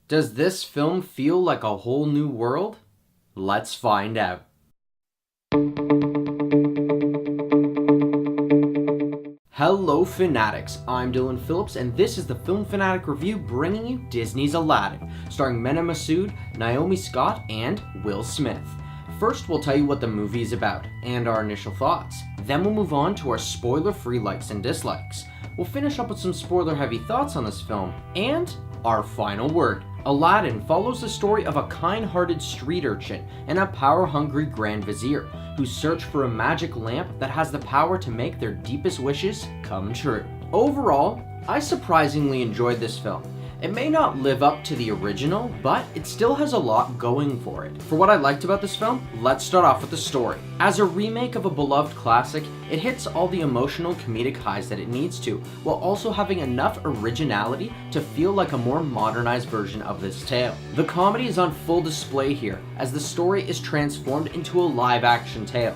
Does this film feel like a whole new world? Let's find out. Hello Fanatics, I'm Dylan Phillips and this is the Film Fanatic Review bringing you Disney's Aladdin, starring Mena Massoud, Naomi Scott, and Will Smith. First we'll tell you what the movie is about and our initial thoughts. Then we'll move on to our spoiler-free likes and dislikes. We'll finish up with some spoiler-heavy thoughts on this film, and our final word. Aladdin follows the story of a kind-hearted street urchin and a power-hungry Grand Vizier who search for a magic lamp that has the power to make their deepest wishes come true. Overall, I surprisingly enjoyed this film. It may not live up to the original, but it still has a lot going for it. For what I liked about this film, let's start off with the story. As a remake of a beloved classic, it hits all the emotional comedic highs that it needs to, while also having enough originality to feel like a more modernized version of this tale. The comedy is on full display here, as the story is transformed into a live-action tale.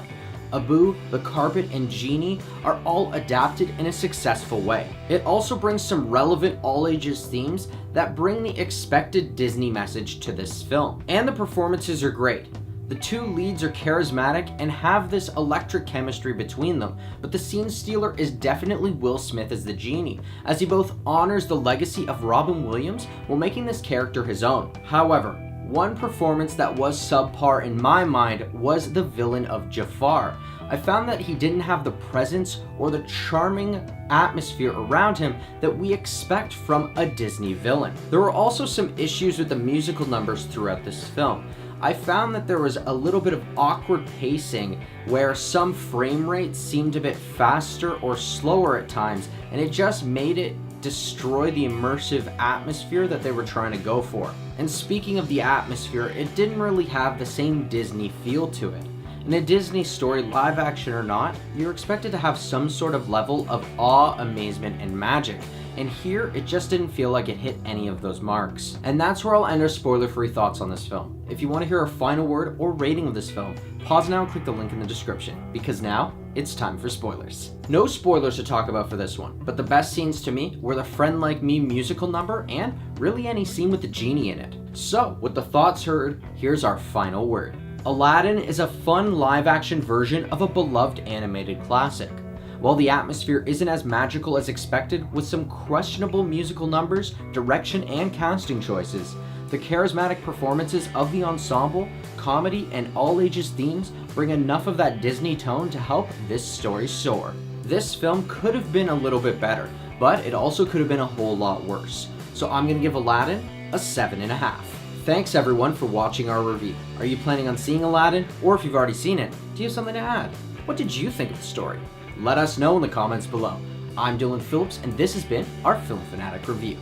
Abu, the carpet, and Genie are all adapted in a successful way. It also brings some relevant all-ages themes that bring the expected Disney message to this film. And the performances are great. The two leads are charismatic and have this electric chemistry between them, but the scene stealer is definitely Will Smith as the Genie, as he both honors the legacy of Robin Williams while making this character his own. However, one performance that was subpar in my mind was the villain of Jafar. I found that he didn't have the presence or the charming atmosphere around him that we expect from a Disney villain. There were also some issues with the musical numbers throughout this film. I found that there was a little bit of awkward pacing where some frame rates seemed a bit faster or slower at times, and it just made it destroy the immersive atmosphere that they were trying to go for. And speaking of the atmosphere, it didn't really have the same Disney feel to it. In a Disney story, live action or not, you're expected to have some sort of level of awe, amazement, and magic. And here, it just didn't feel like it hit any of those marks. And that's where I'll end our spoiler-free thoughts on this film. If you want to hear a final word or rating of this film, pause now and click the link in the description, because now, it's time for spoilers. No spoilers to talk about for this one, but the best scenes to me were the Friend Like Me musical number and really any scene with the Genie in it. So, with the thoughts heard, here's our final word. Aladdin is a fun live-action version of a beloved animated classic. While the atmosphere isn't as magical as expected, with some questionable musical numbers, direction, and casting choices, the charismatic performances of the ensemble, comedy, and all-ages themes bring enough of that Disney tone to help this story soar. This film could have been a little bit better, but it also could have been a whole lot worse. So I'm going to give Aladdin a 7.5. Thanks everyone for watching our review. Are you planning on seeing Aladdin? Or if you've already seen it, do you have something to add? What did you think of the story? Let us know in the comments below. I'm Dylan Phillips and this has been our Film Fanatic Review.